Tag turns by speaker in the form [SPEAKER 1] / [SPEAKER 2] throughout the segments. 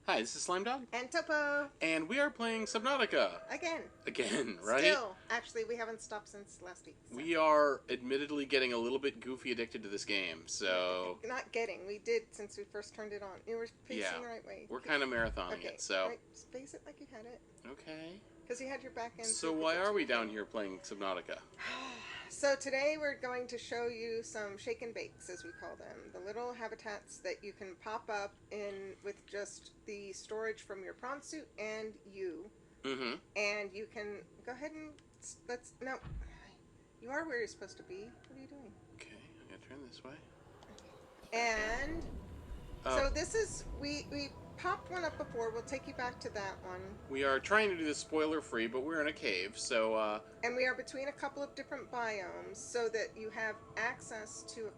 [SPEAKER 1] Hi, this is Slimedog,
[SPEAKER 2] And Topo!
[SPEAKER 1] and we are playing Subnautica.
[SPEAKER 2] Again.
[SPEAKER 1] Again, right?
[SPEAKER 2] Still. Actually, we haven't stopped since last week.
[SPEAKER 1] So. We are admittedly getting a little bit goofy addicted to this game, so...
[SPEAKER 2] Not getting. We did since we first turned it on. You were facing the right way.
[SPEAKER 1] We're kind of marathoning it, so...
[SPEAKER 2] Right, just face it like you had it.
[SPEAKER 1] Okay.
[SPEAKER 2] Because you had your back end.
[SPEAKER 1] So why are we down here playing Subnautica?
[SPEAKER 2] So today we're going to show you some shake and bakes, as we call them. The little habitats that you can pop up in with just the storage from your prawn suit and you.
[SPEAKER 1] Mm-hmm.
[SPEAKER 2] And you can go ahead and... No. You are where you're supposed to be. What are you doing?
[SPEAKER 1] Okay, I'm going to turn this way.
[SPEAKER 2] And... So this is... We popped one up before. We'll take you back to that one.
[SPEAKER 1] We are trying to do this spoiler-free, but we're in a cave, so...
[SPEAKER 2] And we are between a couple of different biomes, so that you have access to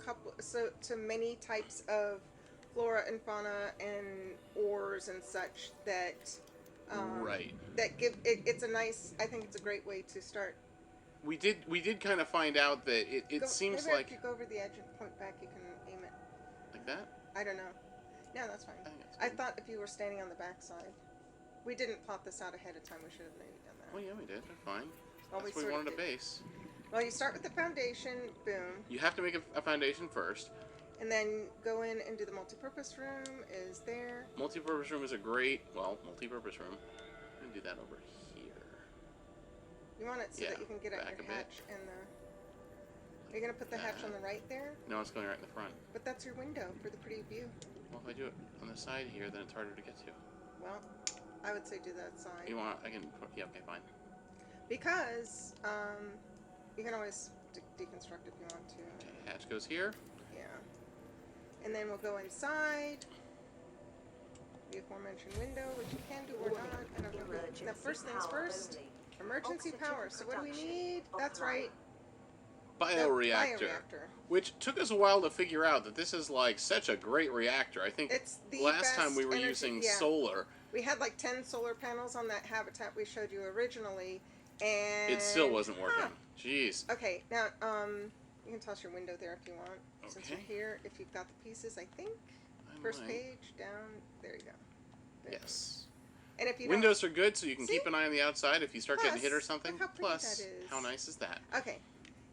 [SPEAKER 2] to many types of flora and fauna and ores and such that...
[SPEAKER 1] right.
[SPEAKER 2] That give... It's a nice... I think it's a great way to start.
[SPEAKER 1] We did kind of find out that it seems
[SPEAKER 2] maybe
[SPEAKER 1] like...
[SPEAKER 2] if you go over the edge and point back, you can aim it.
[SPEAKER 1] Like that?
[SPEAKER 2] I don't know. No, that's fine. I thought if you were standing on the backside. We didn't plot this out ahead of time. We should have maybe done that.
[SPEAKER 1] Well, yeah, we did. They're fine.
[SPEAKER 2] Well,
[SPEAKER 1] That's what we wanted a base.
[SPEAKER 2] Well, you start with the foundation. Boom.
[SPEAKER 1] You have to make a foundation first.
[SPEAKER 2] And then go in and do the multi-purpose room. Is there?
[SPEAKER 1] Multi-purpose room is a great, multi-purpose room. I'm going to do that over here.
[SPEAKER 2] You want it so that you can get at your hatch and the... Are you going to put the hatch on the right there?
[SPEAKER 1] No, it's going right in the front.
[SPEAKER 2] But that's your window for the pretty view.
[SPEAKER 1] Well, if I do it on the side here, then it's harder to get to.
[SPEAKER 2] Well, I would say do that side.
[SPEAKER 1] You want? I can. Yeah. Okay. Fine.
[SPEAKER 2] Because you can always deconstruct if you want to.
[SPEAKER 1] Okay. Hatch goes here.
[SPEAKER 2] Yeah. And then we'll go inside. The aforementioned window, which you can do or not. I don't know. Now, first things first. Emergency power. So what do we need? That's right.
[SPEAKER 1] Bioreactor, which took us a while to figure out that this is like such a great reactor. I think
[SPEAKER 2] it's the
[SPEAKER 1] last time we were using solar.
[SPEAKER 2] We had like 10 solar panels on that habitat we showed you originally, and
[SPEAKER 1] it still wasn't working. Jeez.
[SPEAKER 2] Okay, now you can toss your window there if you want. Okay. Since you're here, if you've got the pieces, I think. First page down. There you go. There.
[SPEAKER 1] Yes.
[SPEAKER 2] And if you
[SPEAKER 1] windows are good, so you can keep an eye on the outside if you start getting hit or something.
[SPEAKER 2] Look how pretty
[SPEAKER 1] Plus,
[SPEAKER 2] that is.
[SPEAKER 1] How nice is that?
[SPEAKER 2] Okay.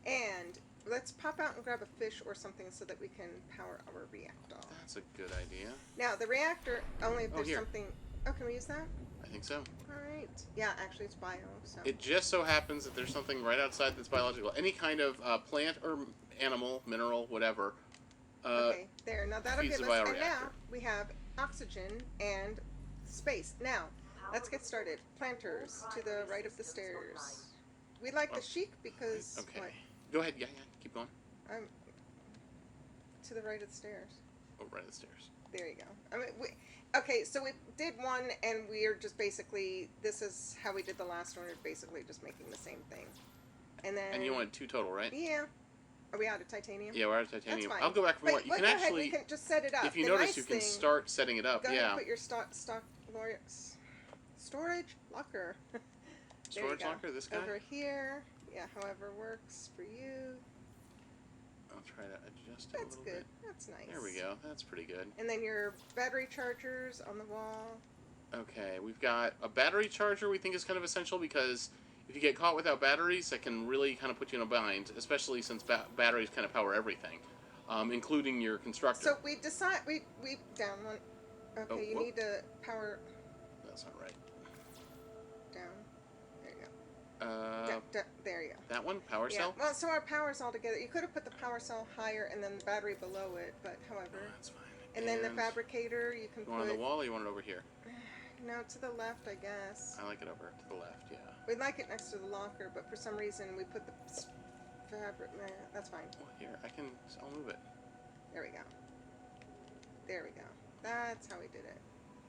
[SPEAKER 2] And let's pop out and grab a fish or something so that we can power our reactor.
[SPEAKER 1] That's a good idea.
[SPEAKER 2] Now, the reactor, only if there's something... Oh, can we use that?
[SPEAKER 1] I think so.
[SPEAKER 2] All right. Yeah, actually, it's bio, so...
[SPEAKER 1] It just so happens that there's something right outside that's biological. Any kind of plant or animal, mineral, whatever.
[SPEAKER 2] Okay, there. Now, that'll give us...
[SPEAKER 1] bioreactor.
[SPEAKER 2] And now, we have oxygen and space. Now, let's get started. Planters to the right of the stairs. We like the chic because...
[SPEAKER 1] Okay.
[SPEAKER 2] What?
[SPEAKER 1] Go ahead, yeah, keep going.
[SPEAKER 2] To the right of the stairs.
[SPEAKER 1] Oh, right of the stairs.
[SPEAKER 2] There you go. I mean, okay, so we did one, and we're just basically, this is how we did the last one, we're basically just making the same thing. And then...
[SPEAKER 1] And you wanted 2 total, right?
[SPEAKER 2] Yeah. Are we out of titanium?
[SPEAKER 1] Yeah, we're out of titanium.
[SPEAKER 2] That's fine.
[SPEAKER 1] I'll go back for more. You can actually...
[SPEAKER 2] We can just set it up.
[SPEAKER 1] If you notice, you can start setting it up,
[SPEAKER 2] go ahead and put your storage locker.
[SPEAKER 1] Storage locker, this guy?
[SPEAKER 2] Over here. Yeah, however works for you.
[SPEAKER 1] I'll try to adjust it a little bit.
[SPEAKER 2] That's good. That's nice.
[SPEAKER 1] There we go. That's pretty good.
[SPEAKER 2] And then your battery chargers on the wall.
[SPEAKER 1] Okay, we've got a battery charger we think is kind of essential because if you get caught without batteries, that can really kind of put you in a bind, especially since batteries kind of power everything, including your constructor.
[SPEAKER 2] So we decide... We down one. Okay, you need to power...
[SPEAKER 1] That's not right.
[SPEAKER 2] Down. There you go. There you go.
[SPEAKER 1] That one? Power cell?
[SPEAKER 2] Well, so our power's all together. You could have put the power cell higher and then the battery below it, but however.
[SPEAKER 1] Oh, that's fine.
[SPEAKER 2] And then the fabricator, you can
[SPEAKER 1] put... You want it on the wall or you want it over here?
[SPEAKER 2] No, to the left, I guess.
[SPEAKER 1] I like it over to the left, yeah.
[SPEAKER 2] We'd like it next to the locker, but for some reason we put the fabric... that's fine.
[SPEAKER 1] Well, here, I'll move it.
[SPEAKER 2] There we go. There we go. That's how we did it.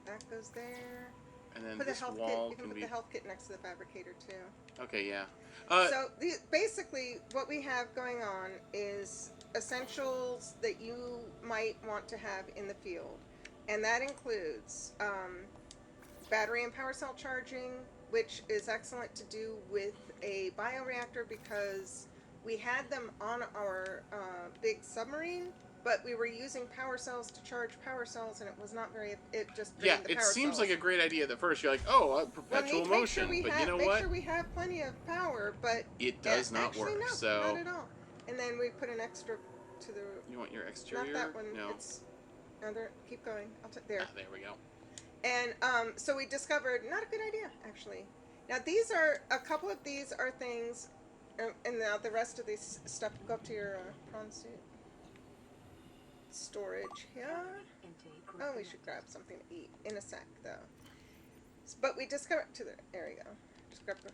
[SPEAKER 2] That goes there.
[SPEAKER 1] And then
[SPEAKER 2] put
[SPEAKER 1] this
[SPEAKER 2] wall
[SPEAKER 1] wall
[SPEAKER 2] you can put the health kit next to the fabricator too.
[SPEAKER 1] Okay, yeah.
[SPEAKER 2] So basically, what we have going on is essentials that you might want to have in the field, and that includes battery and power cell charging, which is excellent to do with a bioreactor because we had them on our big submarine, but we were using power cells to charge power cells, and it was not very. It just
[SPEAKER 1] Yeah,
[SPEAKER 2] drained the
[SPEAKER 1] it
[SPEAKER 2] power
[SPEAKER 1] seems
[SPEAKER 2] cells.
[SPEAKER 1] like a great idea at first. You're like, oh, perpetual
[SPEAKER 2] Make
[SPEAKER 1] motion.
[SPEAKER 2] sure we
[SPEAKER 1] But
[SPEAKER 2] have,
[SPEAKER 1] you know
[SPEAKER 2] make
[SPEAKER 1] what?
[SPEAKER 2] sure we have plenty of power, but
[SPEAKER 1] It does not
[SPEAKER 2] actually,
[SPEAKER 1] work.
[SPEAKER 2] no,
[SPEAKER 1] So
[SPEAKER 2] not at all. And then we put an extra to the.
[SPEAKER 1] you want your exterior?
[SPEAKER 2] Not that one.
[SPEAKER 1] No.
[SPEAKER 2] It's other. Keep going. There.
[SPEAKER 1] Ah, there we go.
[SPEAKER 2] And so we discovered not a good idea actually. Now these are a couple of these are things, and now the rest of this stuff. Go up to your prawn suit. Storage here. Oh, we should grab something to eat in a sec though. But we discovered there we go. Just grab the.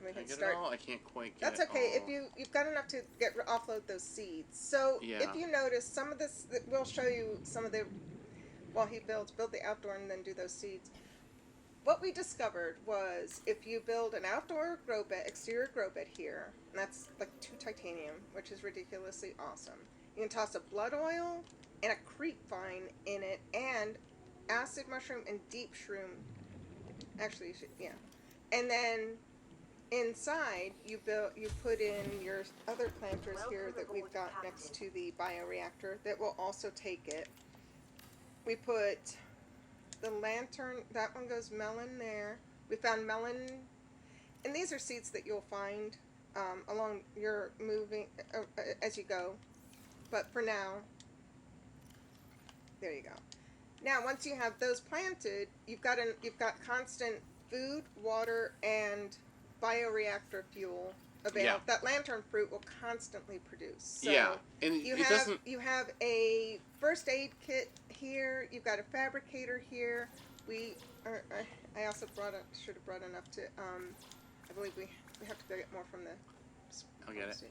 [SPEAKER 2] We
[SPEAKER 1] Can I
[SPEAKER 2] can
[SPEAKER 1] get
[SPEAKER 2] start.
[SPEAKER 1] it all? I can't quite get
[SPEAKER 2] That's
[SPEAKER 1] it
[SPEAKER 2] okay.
[SPEAKER 1] all.
[SPEAKER 2] If you've got enough to offload those seeds. So
[SPEAKER 1] Yeah.
[SPEAKER 2] if you notice some of this, we'll show you some of the while he build the outdoor and then do those seeds. What we discovered was if you build an outdoor grow bed, exterior grow bed here, and that's like 2 titanium, which is ridiculously awesome. You can toss a blood oil and a creep vine in it, and acid mushroom and deep shroom. Actually, you should, yeah. And then inside, you put in your other planters here that we've got next to the bioreactor that will also take it. We put the lantern, that one goes melon there. We found melon, and these are seeds that you'll find along your moving as you go. But for now, there you go. Now, once you have those planted, you've got constant food, water, and bioreactor fuel available.
[SPEAKER 1] Yeah.
[SPEAKER 2] That lantern fruit will constantly produce. So
[SPEAKER 1] yeah, and
[SPEAKER 2] you have a first aid kit here. You've got a fabricator here. I also should have brought enough to. I believe we have to go get more from the.
[SPEAKER 1] I'll get it.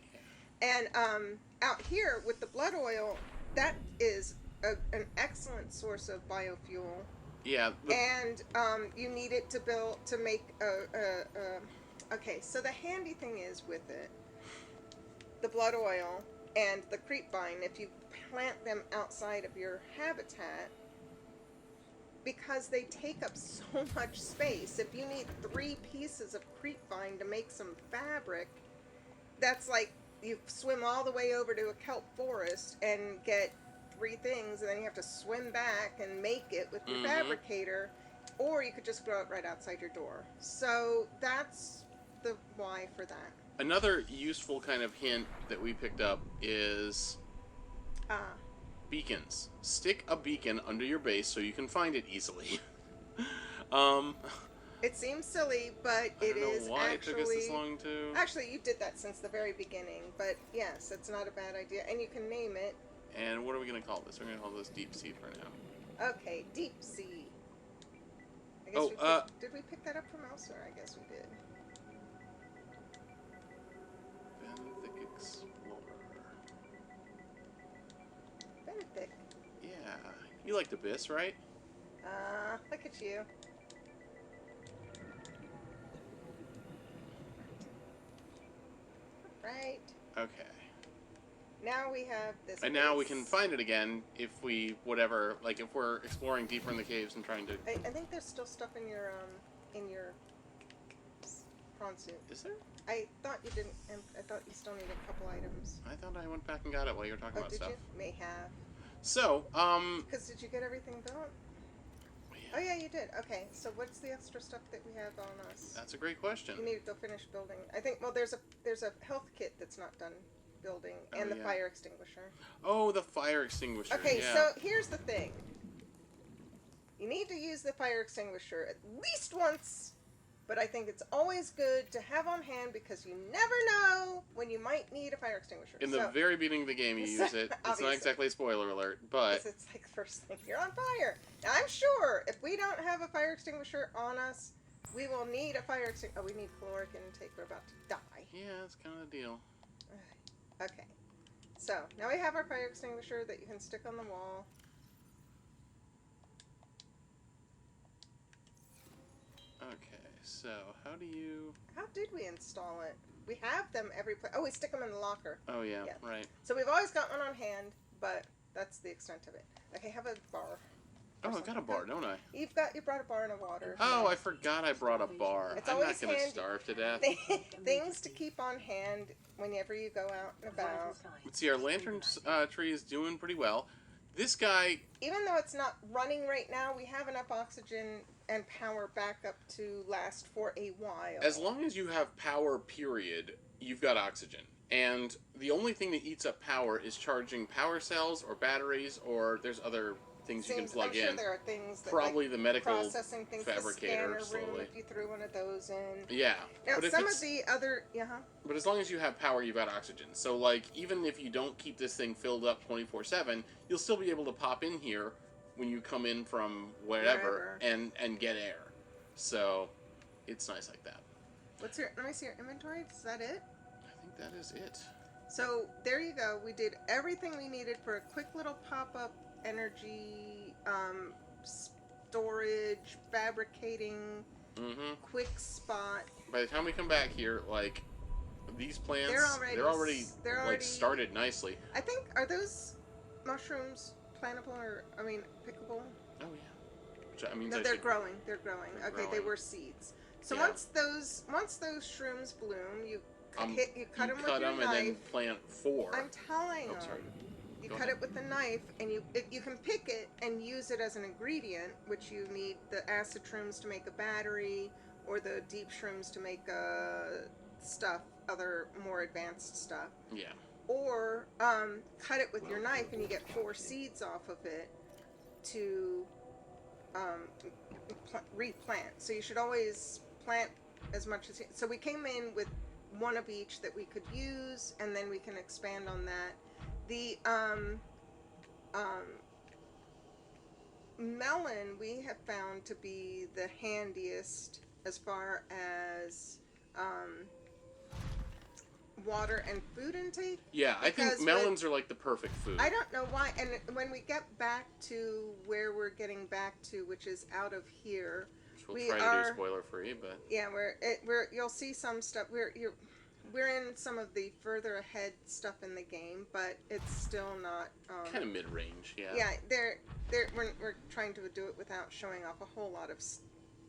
[SPEAKER 2] And out here with the blood oil, that is an excellent source of biofuel.
[SPEAKER 1] Yeah.
[SPEAKER 2] And you need it to make okay, so the handy thing is with it, the blood oil and the creep vine, if you plant them outside of your habitat, because they take up so much space, if you need 3 pieces of creep vine to make some fabric, that's like you swim all the way over to a kelp forest and get 3 things, and then you have to swim back and make it with your fabricator, or you could just grow it right outside your door. So that's the why for that.
[SPEAKER 1] Another useful kind of hint that we picked up is beacons. Stick a beacon under your base so you can find it easily.
[SPEAKER 2] It seems silly, but
[SPEAKER 1] I don't know why it took us this long to...
[SPEAKER 2] Actually, you did that since the very beginning, but yes, it's not a bad idea, and you can name it.
[SPEAKER 1] And what are we going to call this? We're going to call this Deep Sea for now.
[SPEAKER 2] Okay, Deep Sea. I guess did we pick that up from elsewhere? I guess we did.
[SPEAKER 1] Benthic Explorer.
[SPEAKER 2] Benthic.
[SPEAKER 1] Yeah. You liked Abyss, right?
[SPEAKER 2] Look at you. Right.
[SPEAKER 1] Okay.
[SPEAKER 2] Now we have this.
[SPEAKER 1] And now we can find it again if we, whatever, like if we're exploring deeper in the caves and trying to...
[SPEAKER 2] I think there's still stuff in your prawn suit.
[SPEAKER 1] Is there?
[SPEAKER 2] I thought you didn't, I thought you still needed a couple items.
[SPEAKER 1] I thought I went back and got it while you were talking about
[SPEAKER 2] did
[SPEAKER 1] stuff.
[SPEAKER 2] you? May have.
[SPEAKER 1] So,
[SPEAKER 2] Because did you get everything built? Oh yeah, you did. Okay, so what's the extra stuff that we have on us?
[SPEAKER 1] That's a great question.
[SPEAKER 2] You need to go finish building. I think, well, there's a health kit that's not done building, and the fire extinguisher.
[SPEAKER 1] Oh, the fire extinguisher.
[SPEAKER 2] Okay,
[SPEAKER 1] yeah.
[SPEAKER 2] so here's the thing. You need to use the fire extinguisher at least once, but I think it's always good to have on hand because you never know when you might need a fire extinguisher.
[SPEAKER 1] In the very beginning of the game, you use it. It's not exactly a spoiler alert, but...
[SPEAKER 2] It's like the first thing. You're on fire. Now, I'm sure if we don't have a fire extinguisher on us, we will need a fire extinguisher. Oh, we need caloric intake. We're about to die.
[SPEAKER 1] Yeah, that's kind of the deal.
[SPEAKER 2] Okay. So, now we have our fire extinguisher that you can stick on the wall.
[SPEAKER 1] Okay, so how do you...
[SPEAKER 2] How did we install it? We have them every place. Oh, we stick them in the locker.
[SPEAKER 1] Oh, yeah,
[SPEAKER 2] Yeah.
[SPEAKER 1] right.
[SPEAKER 2] So we've always got one on hand, but that's the extent of it. Okay, have a bar.
[SPEAKER 1] Oh, I got a bar, don't I?
[SPEAKER 2] You brought a bar and a water.
[SPEAKER 1] Oh, I forgot I brought a bar.
[SPEAKER 2] It's
[SPEAKER 1] I'm
[SPEAKER 2] always
[SPEAKER 1] not going to
[SPEAKER 2] handy.
[SPEAKER 1] starve to death.
[SPEAKER 2] Things to keep on hand whenever you go out and about.
[SPEAKER 1] Let's see, our lantern tree is doing pretty well. This guy...
[SPEAKER 2] Even though it's not running right now, we have enough oxygen and power backup to last for a while.
[SPEAKER 1] As long as you have power, period, you've got oxygen. And the only thing that eats up power is charging power cells or batteries, or there's other things you can plug
[SPEAKER 2] I'm sure
[SPEAKER 1] in.
[SPEAKER 2] There are things that,
[SPEAKER 1] probably
[SPEAKER 2] like
[SPEAKER 1] the medical
[SPEAKER 2] processing things,
[SPEAKER 1] fabricator
[SPEAKER 2] the scanner room,
[SPEAKER 1] slowly.
[SPEAKER 2] if you threw one of those in.
[SPEAKER 1] Yeah.
[SPEAKER 2] Now,
[SPEAKER 1] but
[SPEAKER 2] some of the other...
[SPEAKER 1] But as long as you have power, you've got oxygen. So, like, even if you don't keep this thing filled up 24/7, you'll still be able to pop in here when you come in from wherever. and get air. So, it's nice like that.
[SPEAKER 2] Let me see your inventory. Is that it?
[SPEAKER 1] I think that is it.
[SPEAKER 2] So, there you go. We did everything we needed for a quick little pop-up energy, storage, fabricating, quick spot.
[SPEAKER 1] By the time we come back here, like, these plants, they're already started nicely.
[SPEAKER 2] I think, are those mushrooms plantable or, pickable?
[SPEAKER 1] Oh, yeah. Which,
[SPEAKER 2] No, they're growing. They're growing. Okay, they were seeds. So once those shrooms bloom, you cut them with your knife.
[SPEAKER 1] And then plant 4.
[SPEAKER 2] I'm telling them.
[SPEAKER 1] Sorry.
[SPEAKER 2] You cut it with the knife, and you can pick it and use it as an ingredient, which you need the acid shrooms to make a battery, or the deep shrooms to make other more advanced stuff.
[SPEAKER 1] Yeah.
[SPEAKER 2] Or cut it with your knife, and you get 4 seeds off of it to replant. So you should always plant as much as... So we came in with one of each that we could use, and then we can expand on that. The melon we have found to be the handiest as far as water and food intake.
[SPEAKER 1] Yeah, I think melons are like the perfect food.
[SPEAKER 2] I don't know why. And when we get back to where we're getting back to, which is out of here,
[SPEAKER 1] which we'll try to do spoiler free, but
[SPEAKER 2] yeah, you'll see some stuff. We're in some of the further ahead stuff in the game, but it's still not
[SPEAKER 1] kind of mid range. Yeah.
[SPEAKER 2] Yeah, we're trying to do it without showing off a whole lot of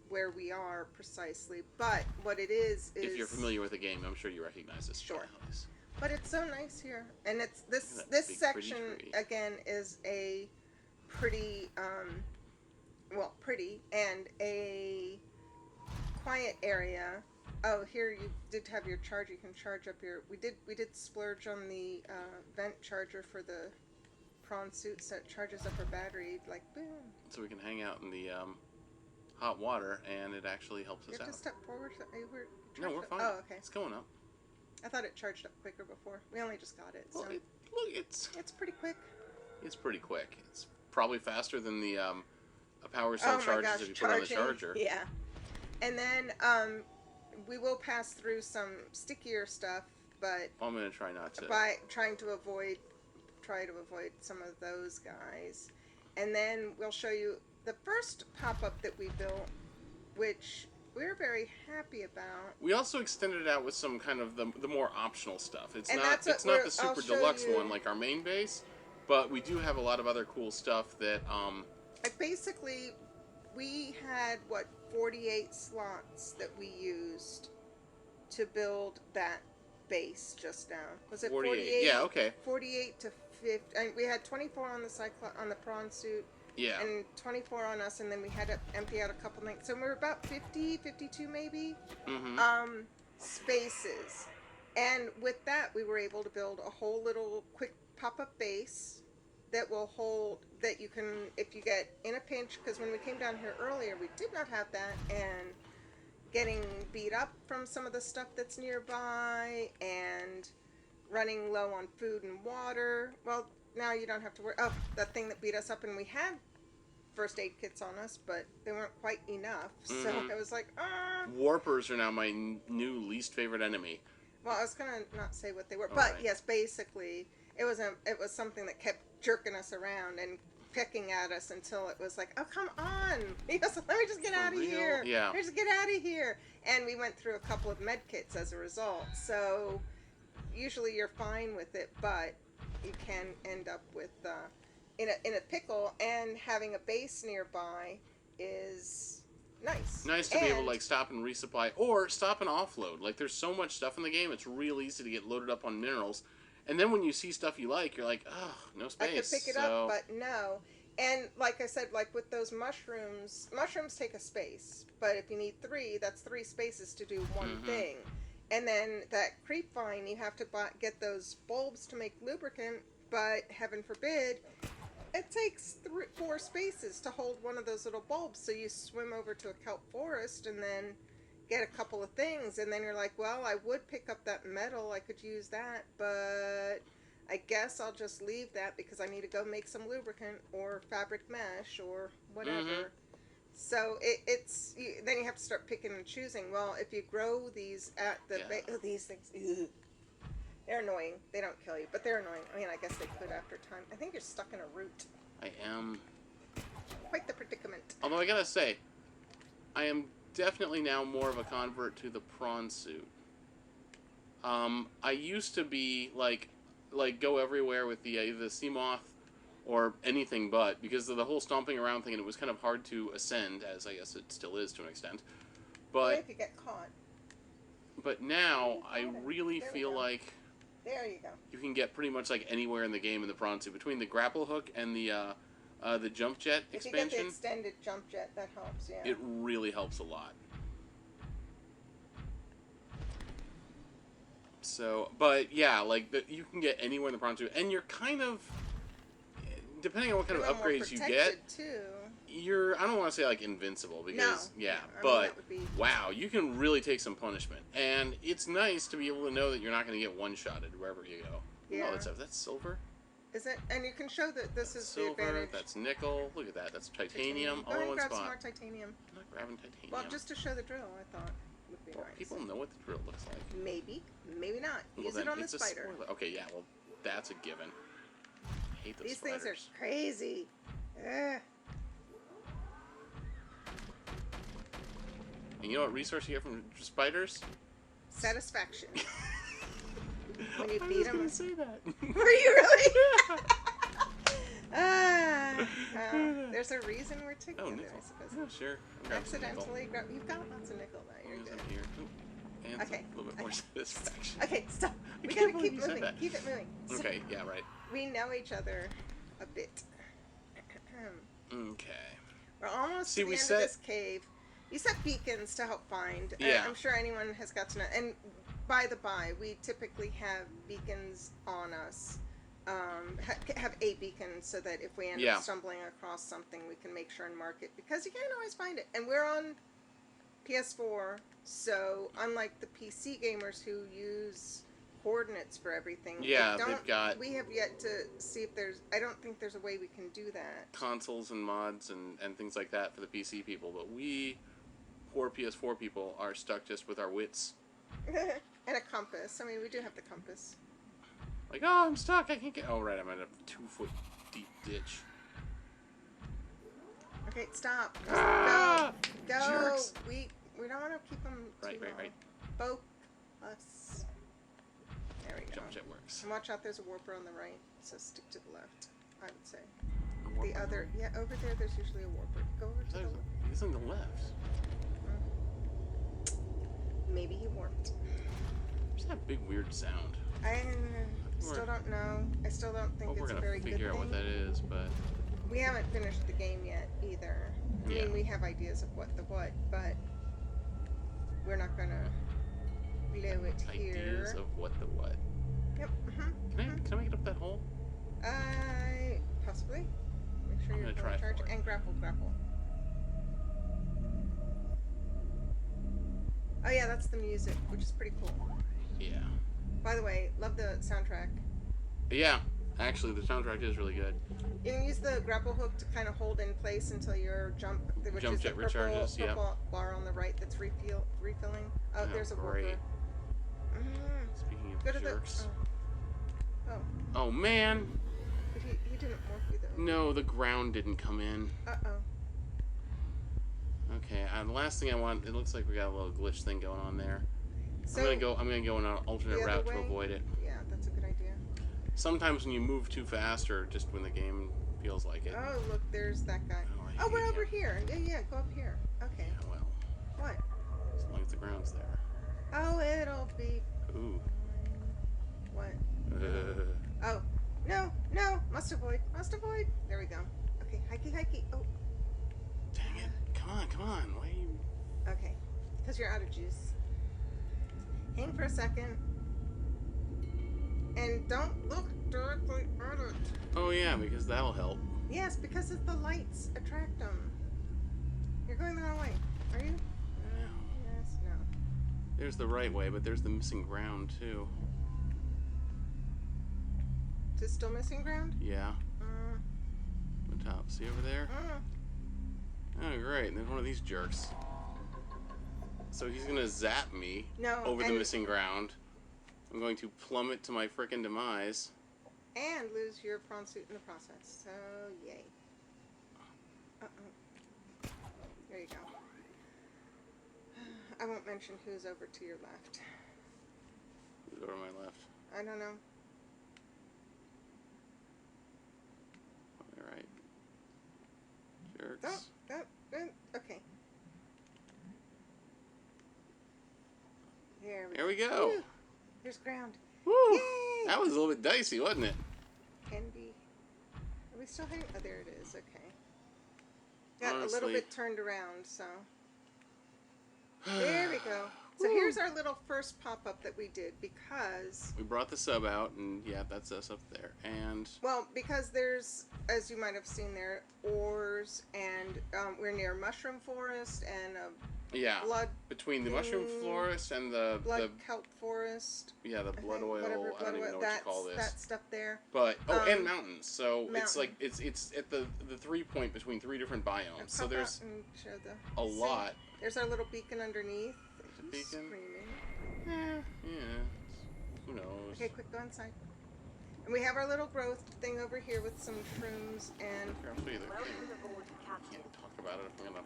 [SPEAKER 2] where we are precisely. But what it is
[SPEAKER 1] if you're familiar with the game, I'm sure you recognize this.
[SPEAKER 2] Sure.
[SPEAKER 1] Nice.
[SPEAKER 2] But it's so nice here, and it's this
[SPEAKER 1] big,
[SPEAKER 2] section again is a pretty pretty and a quiet area. Oh, here you did have your charge. You can charge up your. We did splurge on the vent charger for the prawn suit, so it charges up our battery like boom.
[SPEAKER 1] So we can hang out in the hot water, and it actually helps us out.
[SPEAKER 2] You have to step forward.
[SPEAKER 1] No, we're fine.
[SPEAKER 2] Oh, okay.
[SPEAKER 1] It's going up.
[SPEAKER 2] I thought it charged up quicker before. We only just got it.
[SPEAKER 1] Well,
[SPEAKER 2] So.
[SPEAKER 1] It's
[SPEAKER 2] pretty quick.
[SPEAKER 1] It's pretty quick. It's probably faster than the a power cell charges if you put on the charger.
[SPEAKER 2] Yeah, and then we will pass through some stickier stuff, but
[SPEAKER 1] I'm gonna try not to.
[SPEAKER 2] By trying to avoid some of those guys, and then we'll show you the first pop-up that we built, which we're very happy about.
[SPEAKER 1] We also extended it out with some kind of the more optional stuff. It's
[SPEAKER 2] and
[SPEAKER 1] not the super deluxe one like our main base, but we do have a lot of other cool stuff that
[SPEAKER 2] Like basically, we had 48 slots that we used to build that base just now. Was it 48?
[SPEAKER 1] Yeah, okay.
[SPEAKER 2] 48 to 50. And we had 24 on the prawn suit.
[SPEAKER 1] Yeah.
[SPEAKER 2] And 24 on us, and then we had to empty out a couple things. So we were about 50, 52 maybe. Spaces. And with that, we were able to build a whole little quick pop-up base that will hold, that you can, if you get in a pinch, because when we came down here earlier, we did not have that, and getting beat up from some of the stuff that's nearby, and running low on food and water. Well, now you don't have to worry. Oh, that thing that beat us up, and we had first aid kits on us, but they weren't quite enough. So it was like,
[SPEAKER 1] Warpers are now my new least favorite enemy.
[SPEAKER 2] Well, I was gonna not say what they were, but yes, basically, it was something that kept jerking us around and picking at us until it was like, oh, come on, let me just get out of here.
[SPEAKER 1] Yeah.
[SPEAKER 2] Just get out of here. And we went through a couple of med kits as a result. So usually you're fine with it, but you can end up with in a pickle, and having a base nearby is nice.
[SPEAKER 1] Nice to be able to like stop and resupply or stop and offload. Like there's so much stuff in the game, it's real easy to get loaded up on minerals. And then when you see stuff you like, you're like, oh, no space.
[SPEAKER 2] I could pick it up, but no. And like I said, like with those mushrooms take a space. But if you need 3, that's 3 spaces to do one thing. And then that creep vine, you have to get those bulbs to make lubricant. But heaven forbid, it takes 4 spaces to hold one of those little bulbs. So you swim over to a kelp forest and then get a couple of things. And then you're like, well, I would pick up that metal. I could use that. But I guess I'll just leave that because I need to go make some lubricant or fabric mesh or whatever. So then you have to start picking and choosing. Well, if you grow these at the these things, they're annoying. They don't kill you, but they're annoying. I mean, I guess they could after time. I think you're stuck in a root.
[SPEAKER 1] I am.
[SPEAKER 2] Quite the predicament.
[SPEAKER 1] Although I gotta say, I am definitely now more of a convert to the prawn suit. I used to be like go everywhere with the either the sea moth or anything but, because of the whole stomping around thing, and it was kind of hard to ascend, as I guess it still is to an extent. But
[SPEAKER 2] if you get caught.
[SPEAKER 1] But now I really feel like
[SPEAKER 2] there you go.
[SPEAKER 1] You can get pretty much like anywhere in the game in the prawn suit, between the grapple hook and the jump jet expansion.
[SPEAKER 2] If you get the extended jump jet, that helps. Yeah.
[SPEAKER 1] It really helps a lot. So, but yeah, like you can get anywhere in the prawn suit, and you're kind of, depending on what kind of upgrades you get,
[SPEAKER 2] too.
[SPEAKER 1] You're, I don't want to say like invincible, because but wow, you can really take some punishment, and it's nice to be able to know that you're not going to get one-shotted wherever you go.
[SPEAKER 2] Yeah.
[SPEAKER 1] Oh, that's silver.
[SPEAKER 2] Is it? And you can show that this is
[SPEAKER 1] silver,
[SPEAKER 2] the advantage.
[SPEAKER 1] That's nickel. Look at that. That's titanium. All in one
[SPEAKER 2] grab
[SPEAKER 1] spot.
[SPEAKER 2] some more titanium.
[SPEAKER 1] I'm not grabbing titanium.
[SPEAKER 2] Well, just to show the drill, I thought would be nice.
[SPEAKER 1] People know what the drill looks like.
[SPEAKER 2] Maybe, maybe not.
[SPEAKER 1] Well,
[SPEAKER 2] use it on the spider.
[SPEAKER 1] Okay, yeah. Well, that's a given. I hate those
[SPEAKER 2] These
[SPEAKER 1] spiders.
[SPEAKER 2] things are crazy. Ugh.
[SPEAKER 1] And you know what resource you get from spiders?
[SPEAKER 2] Satisfaction. When you beat them.
[SPEAKER 1] I was going to say that.
[SPEAKER 2] Were you really? There's a reason we're together, I suppose.
[SPEAKER 1] Oh, sure.
[SPEAKER 2] Accidentally grab. You've got lots of nickel now. You're good.
[SPEAKER 1] Here. And
[SPEAKER 2] okay.
[SPEAKER 1] A little bit more satisfaction.
[SPEAKER 2] Okay, stop. We gotta keep moving. Keep it moving.
[SPEAKER 1] Okay, yeah, right.
[SPEAKER 2] We know each other a bit.
[SPEAKER 1] Okay.
[SPEAKER 2] We're almost to the end of this cave. You set beacons to help find.
[SPEAKER 1] Yeah.
[SPEAKER 2] I'm sure anyone has got to know. And by the by, we typically have beacons on us. Have a beacon so that if we end up stumbling across something, we can make sure and mark it, because you can't always find it. And we're on PS4, so unlike the PC gamers who use coordinates for everything,
[SPEAKER 1] they've got.
[SPEAKER 2] We have yet to see if there's. I don't think there's a way we can do that.
[SPEAKER 1] Consoles and mods and things like that for the PC people, but we, poor PS4 people, are stuck just with our wits.
[SPEAKER 2] And a compass. I mean, we do have the compass.
[SPEAKER 1] Like, oh, I'm stuck. I can't get. Oh, right. I'm in a 2-foot deep ditch.
[SPEAKER 2] Okay, stop.
[SPEAKER 1] Ah!
[SPEAKER 2] Go.
[SPEAKER 1] Jerks.
[SPEAKER 2] We don't want to keep them too long.
[SPEAKER 1] Right.
[SPEAKER 2] Focus. There we go.
[SPEAKER 1] Jump jet works.
[SPEAKER 2] And watch out. There's a warper on the right, so stick to the left. I would say. The other, over there. There's usually a warper. Go over to the left.
[SPEAKER 1] He's on the left.
[SPEAKER 2] Maybe he warped.
[SPEAKER 1] What's that big weird sound?
[SPEAKER 2] I still don't know. I still don't think it's a very good thing.
[SPEAKER 1] We're gonna figure out what that is, but
[SPEAKER 2] we haven't finished the game yet either. I mean, we have ideas of what, but we're not gonna blow it here.
[SPEAKER 1] Ideas of what.
[SPEAKER 2] Yep.
[SPEAKER 1] Can I make it up that hole?
[SPEAKER 2] Possibly. Make sure
[SPEAKER 1] I'm
[SPEAKER 2] you're
[SPEAKER 1] gonna try
[SPEAKER 2] charge and grapple. Oh yeah, that's the music, which is pretty cool.
[SPEAKER 1] Yeah.
[SPEAKER 2] By the way, love the soundtrack.
[SPEAKER 1] Yeah, actually, the soundtrack is really good.
[SPEAKER 2] You can use the grapple hook to kind of hold in place until your jump jet
[SPEAKER 1] recharges.
[SPEAKER 2] Purple bar on the right that's refilling. Oh, there's a warper.
[SPEAKER 1] Speaking of jerks.
[SPEAKER 2] Oh
[SPEAKER 1] man.
[SPEAKER 2] But he didn't warp you though.
[SPEAKER 1] No, the ground didn't come in. Okay, the last thing I want. It looks like we got a little glitch thing going on there. So, I'm gonna go on an alternate route to avoid it.
[SPEAKER 2] Yeah, that's a good idea.
[SPEAKER 1] sometimes when you move too fast or just when the game feels like it.
[SPEAKER 2] Oh, look, there's that guy.
[SPEAKER 1] I
[SPEAKER 2] Oh,
[SPEAKER 1] hate
[SPEAKER 2] we're over
[SPEAKER 1] him.
[SPEAKER 2] here. Yeah, go up here. Okay.
[SPEAKER 1] Yeah, well,
[SPEAKER 2] What?
[SPEAKER 1] as long as the ground's there.
[SPEAKER 2] Oh, it'll be
[SPEAKER 1] Ooh.
[SPEAKER 2] fine. What? Oh, no. Must avoid. There we go. Okay, hikey. Oh,
[SPEAKER 1] Dang it. Come on. Why are you...
[SPEAKER 2] okay. Because you're out of juice. Hang for a second. And don't look directly at it.
[SPEAKER 1] Oh, yeah, because that'll help.
[SPEAKER 2] Yes, because of the lights attract them. You're going the wrong way. Are you? Yes, no.
[SPEAKER 1] There's the right way, but there's the missing ground, too.
[SPEAKER 2] Is it still missing ground?
[SPEAKER 1] Yeah. The top. See over there? Oh, great. And there's one of these jerks. So he's going to zap me over the missing ground. I'm going to plummet to my frickin' demise.
[SPEAKER 2] And lose your prawn suit in the process. So, yay. There you go. I won't mention who's over to your left.
[SPEAKER 1] Who's over my left?
[SPEAKER 2] I don't know.
[SPEAKER 1] All right. Jerks.
[SPEAKER 2] Okay.
[SPEAKER 1] There we go.
[SPEAKER 2] Woo. There's ground.
[SPEAKER 1] Woo!
[SPEAKER 2] Yay!
[SPEAKER 1] That was a little bit dicey, wasn't it?
[SPEAKER 2] Can be. Are we still hitting? Oh, there it is. Okay. Got
[SPEAKER 1] Honestly,
[SPEAKER 2] a little bit turned around, so. There we go. So here's our little first pop-up that we did because...
[SPEAKER 1] We brought the sub out, and yeah, that's us up there. And...
[SPEAKER 2] Well, because there's, as you might have seen there, ores, and we're near Mushroom Forest and
[SPEAKER 1] yeah,
[SPEAKER 2] blood...
[SPEAKER 1] between the Mushroom Forest and the...
[SPEAKER 2] Blood Kelp Forest.
[SPEAKER 1] Yeah, the blood oil,
[SPEAKER 2] whatever,
[SPEAKER 1] I don't even know what you call this.
[SPEAKER 2] That stuff there.
[SPEAKER 1] But, and mountains. So it's like, it's at the 3 point between 3 different biomes. So there's a lot.
[SPEAKER 2] There's our little beacon underneath.
[SPEAKER 1] Beacon?
[SPEAKER 2] Screaming.
[SPEAKER 1] Yeah. Who knows?
[SPEAKER 2] Okay, quick, go inside. And we have our little growth thing over here with some shrooms and...
[SPEAKER 1] Here, I'll show you the thing. I can't talk about it if I'm gonna not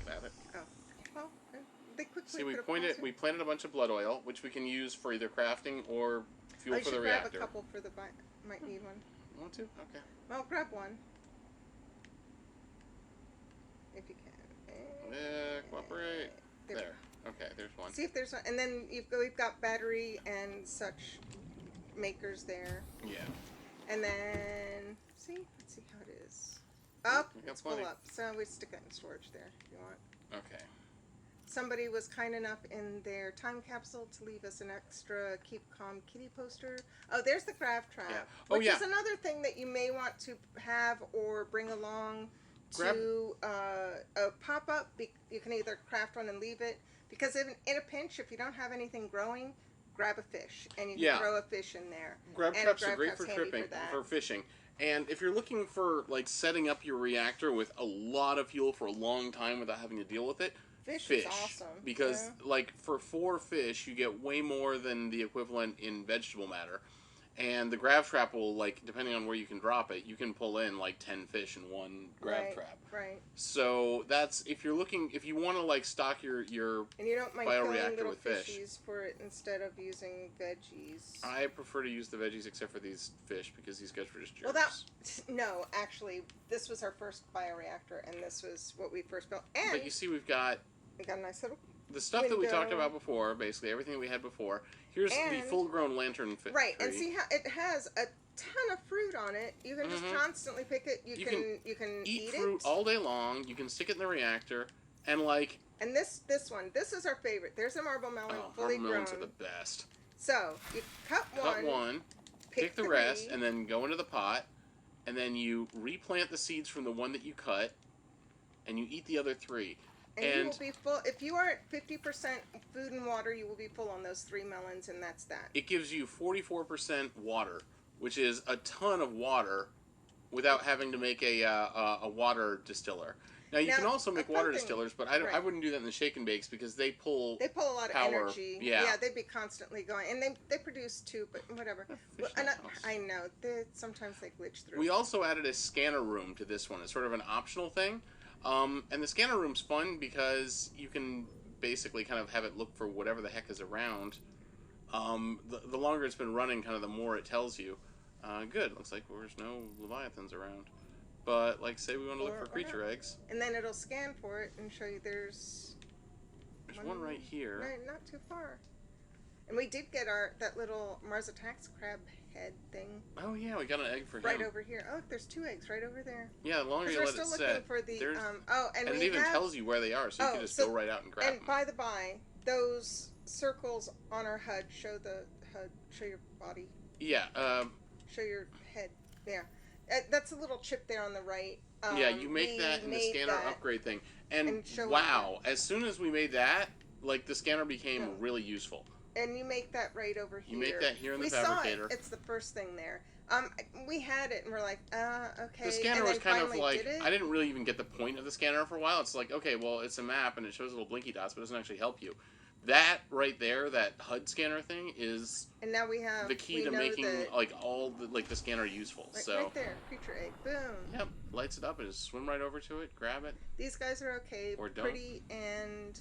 [SPEAKER 1] look at it.
[SPEAKER 2] Oh. Well, they quickly
[SPEAKER 1] See, we planted a bunch of blood oil, which we can use for either crafting or fuel for the reactor.
[SPEAKER 2] Grab a couple for the... Might need one.
[SPEAKER 1] Want to? Okay.
[SPEAKER 2] Well, grab one. If you can.
[SPEAKER 1] Yeah, cooperate. There. Okay, there's one.
[SPEAKER 2] See if there's one. And then we've got battery and such makers there.
[SPEAKER 1] Yeah.
[SPEAKER 2] And then, let's see how it is. Up, it's full up. So we stick it in storage there if you want.
[SPEAKER 1] Okay.
[SPEAKER 2] Somebody was kind enough in their time capsule to leave us an extra Keep Calm Kitty poster. Oh, there's the Grav Trap.
[SPEAKER 1] Yeah.
[SPEAKER 2] Which is another thing that you may want to have or bring along to a pop-up. You can either craft one and leave it. Because in a pinch, if you don't have anything growing, grab a fish. And you can throw a fish in there.
[SPEAKER 1] Grab traps are great for tripping, for fishing. And if you're looking for, like, setting up your reactor with a lot of fuel for a long time without having to deal with it,
[SPEAKER 2] Fish is awesome.
[SPEAKER 1] Because, like, for 4 fish, you get way more than the equivalent in vegetable matter. And the Grav Trap will, like, depending on where you can drop it, you can pull in, like, 10 fish in one Grav Trap.
[SPEAKER 2] Right.
[SPEAKER 1] So that's, if you want to, like, stock your
[SPEAKER 2] and you don't mind
[SPEAKER 1] bioreactor
[SPEAKER 2] little
[SPEAKER 1] with fish.
[SPEAKER 2] fishies for it instead of using veggies.
[SPEAKER 1] I prefer to use the veggies except for these fish because these guys were just jerks.
[SPEAKER 2] Well, no, actually, this was our first bioreactor, and this was what we first built. And
[SPEAKER 1] but you see, we got
[SPEAKER 2] a nice little
[SPEAKER 1] the stuff that we talked about before, basically everything that we had before. Here's the full-grown lantern fish.
[SPEAKER 2] Right, and see how it has a ton of fruit on it. You can just constantly pick it. You can eat
[SPEAKER 1] fruit
[SPEAKER 2] it
[SPEAKER 1] all day long. You can stick it in the reactor, and like.
[SPEAKER 2] And this one, this is our favorite. There's a marble melon, fully grown.
[SPEAKER 1] Marble melons are the best.
[SPEAKER 2] So you cut one,
[SPEAKER 1] pick the rest, and then go into the pot, and then you replant the seeds from the one that you cut, and you eat the other 3.
[SPEAKER 2] And you will be full. If you are at 50% food and water, you will be full on those 3 melons, and that's that.
[SPEAKER 1] It gives you 44% water, which is a ton of water, without having to make a water distiller. Now you can also make water distillers, but I wouldn't do that in the shake and bakes because they pull
[SPEAKER 2] a lot of
[SPEAKER 1] power.
[SPEAKER 2] Energy.
[SPEAKER 1] Yeah,
[SPEAKER 2] they'd be constantly going, and they produce too, but whatever. I know sometimes they glitch through.
[SPEAKER 1] We also added a scanner room to this one. It's sort of an optional thing. And the scanner room's fun because you can basically kind of have it look for whatever the heck is around. The longer it's been running, kind of the more it tells you. Good. Looks like there's no leviathans around. But, like, say we want to look for creature eggs.
[SPEAKER 2] And then it'll scan for it and show you there's
[SPEAKER 1] one right here.
[SPEAKER 2] Right, not too far. And we did get that little Mars Attacks crab head thing.
[SPEAKER 1] Oh yeah, we got an egg for him.
[SPEAKER 2] Right over here. Oh, look, there's 2 eggs right over there.
[SPEAKER 1] Yeah, the longer you let it set,
[SPEAKER 2] for the,
[SPEAKER 1] and it even tells you where they are, so you can just go right out and grab them.
[SPEAKER 2] And by the by, those circles on our HUD show the HUD, show your body.
[SPEAKER 1] Yeah.
[SPEAKER 2] Show your head. Yeah. That's a little chip there on the right.
[SPEAKER 1] Yeah, you make that in the scanner upgrade thing. And wow, as soon as we made that, like, the scanner became really useful.
[SPEAKER 2] And you make that right over here.
[SPEAKER 1] You make that here in the fabricator.
[SPEAKER 2] Saw it. It's the first thing there. We had it and we're like, okay.
[SPEAKER 1] The scanner was kind of like, I didn't really even get the point of the scanner for a while. It's like, okay, well, it's a map and it shows little blinky dots, but it doesn't actually help you. That right there, that HUD scanner thing, is
[SPEAKER 2] and now we have
[SPEAKER 1] the key to making like all the scanner useful.
[SPEAKER 2] Right there, creature egg, boom.
[SPEAKER 1] Yep, lights it up and just swim right over to it, grab it.
[SPEAKER 2] These guys are okay,
[SPEAKER 1] or don't.
[SPEAKER 2] Pretty, and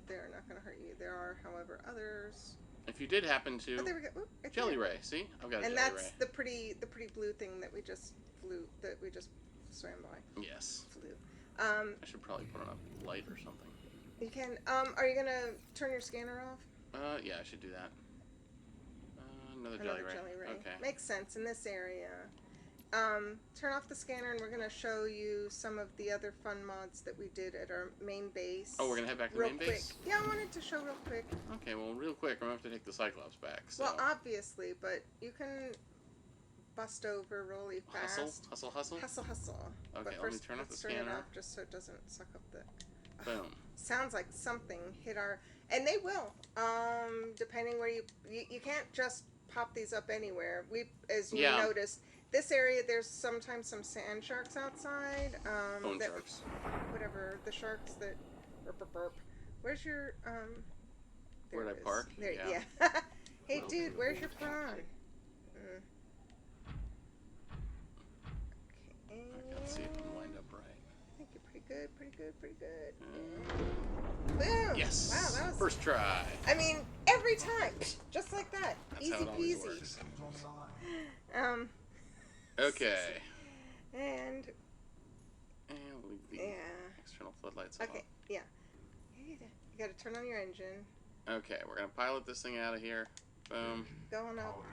[SPEAKER 2] they're not going to hurt you. There are, however, others.
[SPEAKER 1] If you did happen to,
[SPEAKER 2] there we go. Ooh, right
[SPEAKER 1] jelly
[SPEAKER 2] there.
[SPEAKER 1] ray. See, I've got a
[SPEAKER 2] and
[SPEAKER 1] jelly ray.
[SPEAKER 2] that's the pretty blue thing that we just swam by.
[SPEAKER 1] Yes.
[SPEAKER 2] Flew.
[SPEAKER 1] I should probably put on a light or something.
[SPEAKER 2] You can. Are you gonna turn your scanner off?
[SPEAKER 1] Yeah, I should do that. Another jelly ray. Okay.
[SPEAKER 2] Makes sense in this area. Turn off the scanner, and we're gonna show you some of the other fun mods that we did at our main base.
[SPEAKER 1] Oh, we're gonna head back to the main base?
[SPEAKER 2] Yeah, I wanted to show real quick.
[SPEAKER 1] Okay, well, real quick, I'm gonna have to take the Cyclops back. So.
[SPEAKER 2] Well, obviously, but you can bust over really fast.
[SPEAKER 1] Hustle.
[SPEAKER 2] Hustle.
[SPEAKER 1] Okay,
[SPEAKER 2] but first,
[SPEAKER 1] let me turn off the scanner.
[SPEAKER 2] Turn it off just so it doesn't suck up the...
[SPEAKER 1] Boom.
[SPEAKER 2] Sounds like something hit our... And they will. Depending where you can't just pop these up anywhere. As you noticed, this area, there's sometimes some sand sharks outside.
[SPEAKER 1] Bone sharks.
[SPEAKER 2] Whatever, the sharks that... Burp. Where's your...
[SPEAKER 1] Where'd I park?
[SPEAKER 2] There, yeah. Hey, dude, where's your prawn? Okay.
[SPEAKER 1] Let's see if I'm lined up right.
[SPEAKER 2] I think you're pretty good. Boom!
[SPEAKER 1] Yes!
[SPEAKER 2] Wow, that was...
[SPEAKER 1] First try.
[SPEAKER 2] I mean, every time! Just like that.
[SPEAKER 1] That's
[SPEAKER 2] Easy
[SPEAKER 1] how it always
[SPEAKER 2] peasy.
[SPEAKER 1] works.
[SPEAKER 2] Okay.
[SPEAKER 1] And we'll leave the external floodlights on.
[SPEAKER 2] Okay, yeah. You gotta turn on your engine.
[SPEAKER 1] Okay, we're gonna pilot this thing out of here. Boom.
[SPEAKER 2] Going up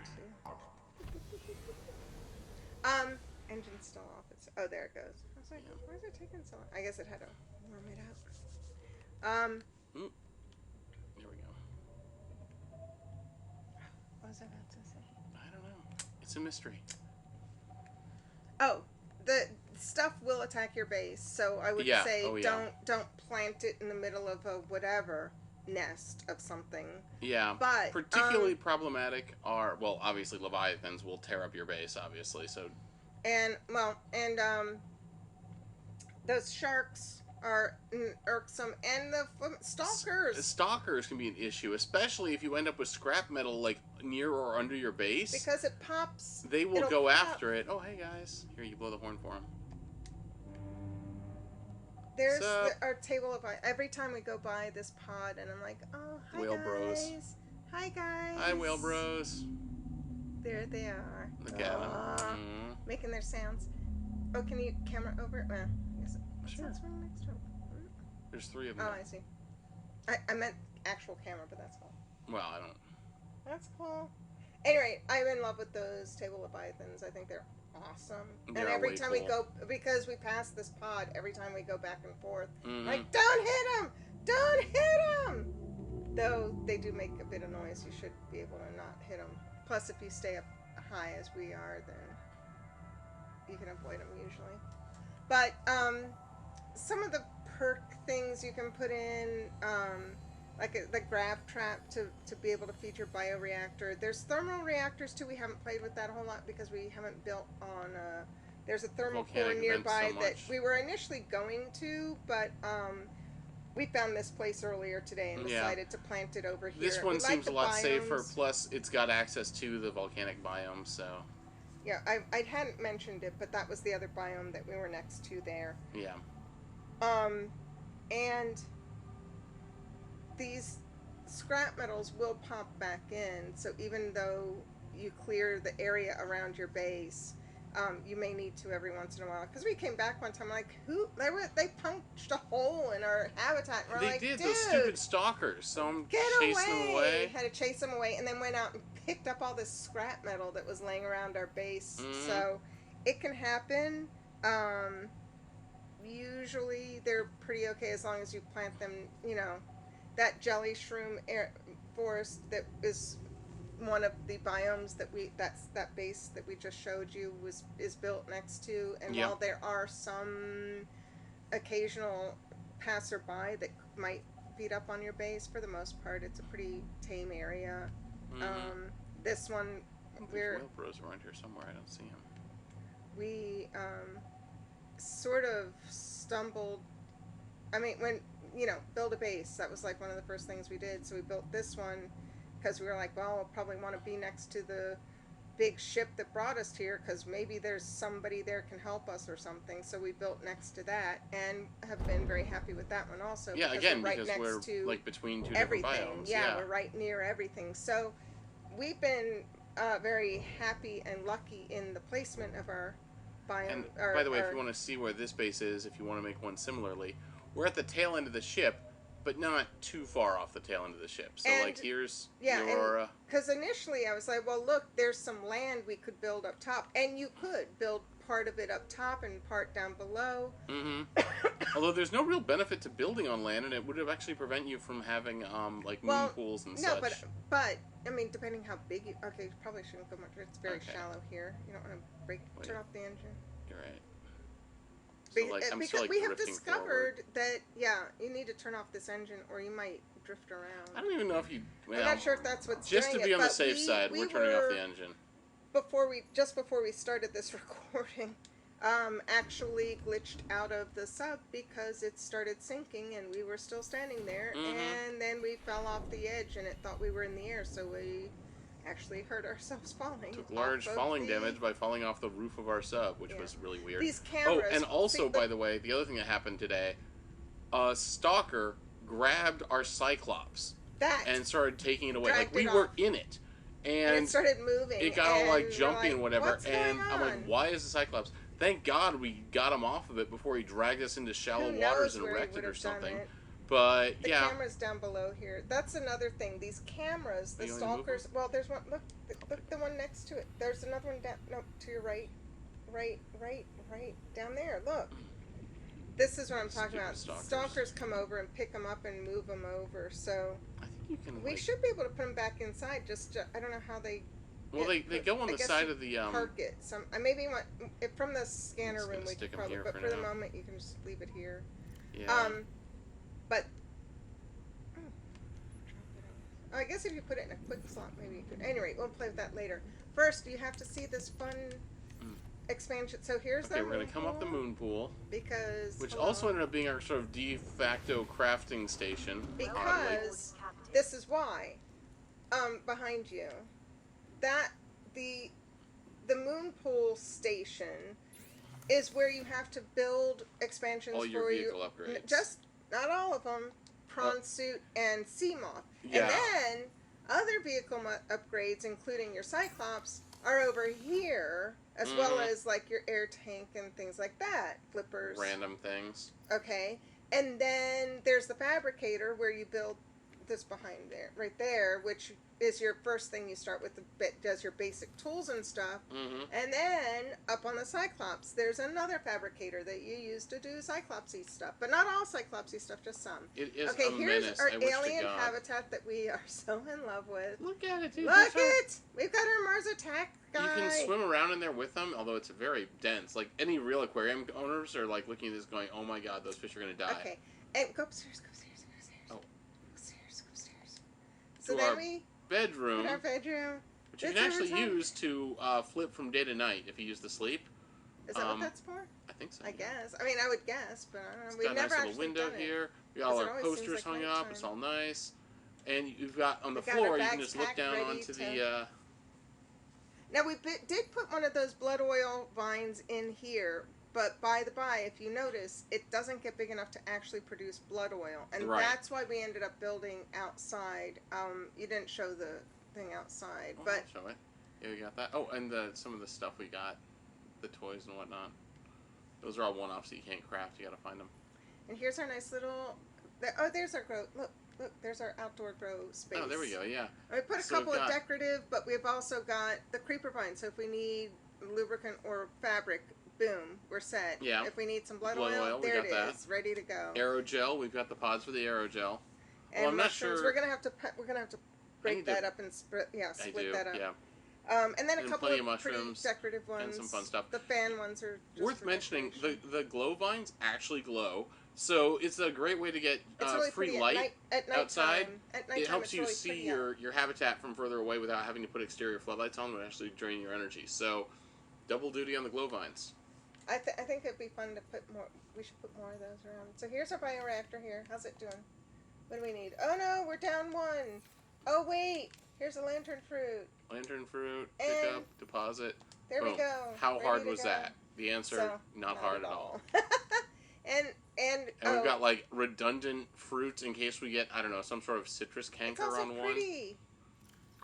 [SPEAKER 2] to... engine's still off. Oh, there it goes. I was like, why is it taking so long? I guess it had to warm it up.
[SPEAKER 1] There we go.
[SPEAKER 2] What was I about to say?
[SPEAKER 1] I don't know. It's a mystery.
[SPEAKER 2] Oh, the stuff will attack your base, so I would say don't plant it in the middle of a whatever nest of something.
[SPEAKER 1] Yeah,
[SPEAKER 2] but
[SPEAKER 1] particularly problematic are, well, obviously leviathans will tear up your base, obviously. So,
[SPEAKER 2] and those sharks are irksome, and the stalkers.
[SPEAKER 1] Stalkers can be an issue, especially if you end up with scrap metal like near or under your base.
[SPEAKER 2] Because it pops.
[SPEAKER 1] They will go after it. Oh, hey guys, here, you blow the horn for them.
[SPEAKER 2] There's our table of every time we go by this pod, and I'm like, oh, hi
[SPEAKER 1] Whale
[SPEAKER 2] guys.
[SPEAKER 1] Bros.
[SPEAKER 2] Hi guys.
[SPEAKER 1] Hi Whale Bros.
[SPEAKER 2] There they are.
[SPEAKER 1] Look at them.
[SPEAKER 2] Making their sounds. Oh, can you camera over? Well,
[SPEAKER 1] sure.
[SPEAKER 2] Right next to them?
[SPEAKER 1] There's 3 of them.
[SPEAKER 2] Oh, I see. I meant actual camera, but that's cool.
[SPEAKER 1] Well, I don't.
[SPEAKER 2] That's cool. Anyway, I'm in love with those table leviathans. I think they're awesome. And every time we go, because we pass this pod, every time we go back and forth, like, don't hit him! Don't hit him! Though they do make a bit of noise, you should be able to not hit them. Plus, if you stay up high as we are, then you can avoid them usually. But some of the perk things you can put in, like the grab trap to be able to feed your bioreactor. There's thermal reactors too. We haven't played with that a whole lot because we haven't built on. There's a thermal core nearby that we were initially going to, but we found this place earlier today and decided to plant it over here.
[SPEAKER 1] This one seems a lot safer. Plus, it's got access to the volcanic biome, so.
[SPEAKER 2] Yeah, I hadn't mentioned it, but that was the other biome that we were next to there.
[SPEAKER 1] Yeah.
[SPEAKER 2] And these scrap metals will pop back in, so even though you clear the area around your base. You may need to every once in a while, because we came back one time like, they punched a hole in our habitat, and we're
[SPEAKER 1] They
[SPEAKER 2] like,
[SPEAKER 1] did,
[SPEAKER 2] dude,
[SPEAKER 1] those stupid stalkers. So I'm
[SPEAKER 2] get
[SPEAKER 1] chasing them away.
[SPEAKER 2] Had to chase them away, and then went out and picked up all this scrap metal that was laying around our base.
[SPEAKER 1] Mm-hmm.
[SPEAKER 2] So it can happen. Usually they're pretty okay as long as you plant them. You know, that jelly shroom forest that is one of the biomes that base that we just showed you is built next to, and
[SPEAKER 1] Yep.
[SPEAKER 2] while there are some occasional passerby that might beat up on your base, for the most part it's a pretty tame area.
[SPEAKER 1] Mm-hmm.
[SPEAKER 2] This one,
[SPEAKER 1] there's whale bros around here somewhere. I don't see him.
[SPEAKER 2] We sort of stumbled. I mean, when build a base, that was like one of the first things we did. So we built this one because we were like, well, we'll probably want to be next to the big ship that brought us here, because maybe there's somebody there can help us or something. So we built next to that, and have been very happy with that one also.
[SPEAKER 1] Yeah, again,
[SPEAKER 2] we're right
[SPEAKER 1] because
[SPEAKER 2] next
[SPEAKER 1] we're
[SPEAKER 2] to
[SPEAKER 1] like between two
[SPEAKER 2] everything.
[SPEAKER 1] different biomes.
[SPEAKER 2] Yeah, we're right near everything. So we've been very happy and lucky in the placement of our biome.
[SPEAKER 1] And by the way, if you want to see where this base is, if you want to make one similarly, we're at the tail end of the ship, but not too far off the tail end of the ship. So, like, here's Aurora.
[SPEAKER 2] Because initially I was like, well, look, there's some land we could build up top. And you could build part of it up top and part down below.
[SPEAKER 1] Mm-hmm. Although there's no real benefit to building on land, and it would have actually prevent you from having, like, moon pools and such.
[SPEAKER 2] No, but, I mean, depending how big you... Okay, you probably shouldn't go much. It's very shallow here. You don't want to turn off the engine.
[SPEAKER 1] You're right. So, like, I'm
[SPEAKER 2] because
[SPEAKER 1] still, like,
[SPEAKER 2] we have
[SPEAKER 1] drifting
[SPEAKER 2] discovered
[SPEAKER 1] forward.
[SPEAKER 2] that, you need to turn off this engine or you might drift around.
[SPEAKER 1] I don't even know if you... Well,
[SPEAKER 2] I'm not sure if that's what's
[SPEAKER 1] just
[SPEAKER 2] doing
[SPEAKER 1] to be
[SPEAKER 2] it,
[SPEAKER 1] on the safe side, we're turning off the engine.
[SPEAKER 2] Before we started this recording, actually glitched out of the sub because it started sinking and we were still standing there, and then we fell off the edge and it thought we were in the air, so we actually hurt ourselves falling.
[SPEAKER 1] Took large falling damage by falling off the roof of our sub, which was really weird.
[SPEAKER 2] These cameras.
[SPEAKER 1] Oh, and also, by the way, the other thing that happened today, a stalker grabbed our Cyclops and started taking it away. Like, we were in it. And
[SPEAKER 2] it started moving.
[SPEAKER 1] It got all, like, jumpy and whatever.
[SPEAKER 2] And
[SPEAKER 1] I'm like, why is the Cyclops? Thank God we got him off of it before he dragged us into shallow waters and wrecked it or something. But,
[SPEAKER 2] the camera's down below here. That's another thing. These cameras, the stalkers... Well, there's one... Look, the one next to it. There's another one down... No, to your right. Right. Down there. Look. This is what I'm talking about. Stalkers come over and pick them up and move them over, so...
[SPEAKER 1] I think you can,
[SPEAKER 2] we should be able to put them back inside, I don't know how they...
[SPEAKER 1] Well, they go on the side of the...
[SPEAKER 2] park it. Maybe from the scanner room we could probably... But for the moment, you can just leave it here.
[SPEAKER 1] Yeah.
[SPEAKER 2] But I guess if you put it in a quick slot, maybe you could. Anyway, we'll play with that later. First, you have to see this fun expansion. So here's the.
[SPEAKER 1] Okay, we're gonna come up the moon pool which
[SPEAKER 2] hello.
[SPEAKER 1] also ended up being our sort of de facto crafting station.
[SPEAKER 2] Because this is why. Behind you, that the moon pool station is where you have to build expansions
[SPEAKER 1] all your
[SPEAKER 2] for
[SPEAKER 1] vehicle upgrades.
[SPEAKER 2] Just not all of them. Prawn Suit and Seamoth.
[SPEAKER 1] Yeah.
[SPEAKER 2] And then other vehicle upgrades, including your Cyclops, are over here, as well as like your air tank and things like that. Flippers.
[SPEAKER 1] Random things.
[SPEAKER 2] Okay. And then there's the fabricator where you build this behind there, right there, which is your first thing you start with. Does your basic tools and stuff, and then up on the Cyclops, there's another fabricator that you use to do Cyclopsy stuff, but not all Cyclopsy stuff, just some.
[SPEAKER 1] It is
[SPEAKER 2] okay.
[SPEAKER 1] A
[SPEAKER 2] Here's
[SPEAKER 1] menace.
[SPEAKER 2] our
[SPEAKER 1] I wish
[SPEAKER 2] alien
[SPEAKER 1] to God.
[SPEAKER 2] habitat that we are so in love with.
[SPEAKER 1] Look at it, dude.
[SPEAKER 2] Look it! We've got our Mars Attack guy.
[SPEAKER 1] You can swim around in there with them, although it's very dense. Like, any real aquarium owners are like looking at this, going, "Oh my God, those fish are gonna die."
[SPEAKER 2] Okay, and go upstairs.
[SPEAKER 1] Oh.
[SPEAKER 2] Go upstairs. So then we
[SPEAKER 1] bedroom.
[SPEAKER 2] in our bedroom.
[SPEAKER 1] Which you can actually use to flip from day to night if you use the sleep.
[SPEAKER 2] Is that what that's for?
[SPEAKER 1] I think so.
[SPEAKER 2] I guess. I mean, I would guess, but I don't know.
[SPEAKER 1] It's
[SPEAKER 2] We've
[SPEAKER 1] got a
[SPEAKER 2] never
[SPEAKER 1] nice little
[SPEAKER 2] actually
[SPEAKER 1] window
[SPEAKER 2] done it.
[SPEAKER 1] here. We got all our posters hung up. It's all nice. And you've got on the floor, you can just look down onto the...
[SPEAKER 2] Now, we did put one of those blood oil vines in here, but by the by, if you notice, it doesn't get big enough to actually produce blood oil. And that's why we ended up building outside. You didn't show the thing outside, but
[SPEAKER 1] show it. Yeah, we got that. Oh, and some of the stuff we got, the toys and whatnot. Those are all one-offs that you can't craft. You got to find them.
[SPEAKER 2] And here's our nice little. There's our grow. Look, there's our outdoor grow space.
[SPEAKER 1] Oh, there we go. Yeah.
[SPEAKER 2] And we put a couple of decorative, but we've also got the creeper vine. So if we need lubricant or fabric, boom, we're set.
[SPEAKER 1] Yeah.
[SPEAKER 2] If we need some blood oil, there it is, ready to go.
[SPEAKER 1] Aerogel, we've got the pods for the aerogel.
[SPEAKER 2] And I'm not sure. We're gonna have to break that up and split that up.
[SPEAKER 1] Yeah.
[SPEAKER 2] And then a couple of mushrooms, pretty decorative ones.
[SPEAKER 1] And some fun stuff.
[SPEAKER 2] The fan ones are just
[SPEAKER 1] worth mentioning. The glow vines actually glow, so it's a great way to get
[SPEAKER 2] really
[SPEAKER 1] free light outside.
[SPEAKER 2] At nighttime,
[SPEAKER 1] it helps you
[SPEAKER 2] really
[SPEAKER 1] see your habitat from further away without having to put exterior floodlights on, which actually drain your energy. So, double duty on the glow vines.
[SPEAKER 2] I think it'd be fun to put more. We should put more of those around. So here's our bioreactor here. How's it doing? What do we need? Oh no, we're down one. Oh wait, here's a lantern fruit.
[SPEAKER 1] Lantern fruit, pick up, deposit.
[SPEAKER 2] There
[SPEAKER 1] boom.
[SPEAKER 2] We go.
[SPEAKER 1] How hard was that? The answer, not hard at all.
[SPEAKER 2] and
[SPEAKER 1] we've got like redundant fruits in case we get, I don't know, some sort of citrus canker
[SPEAKER 2] on
[SPEAKER 1] one.
[SPEAKER 2] Pretty.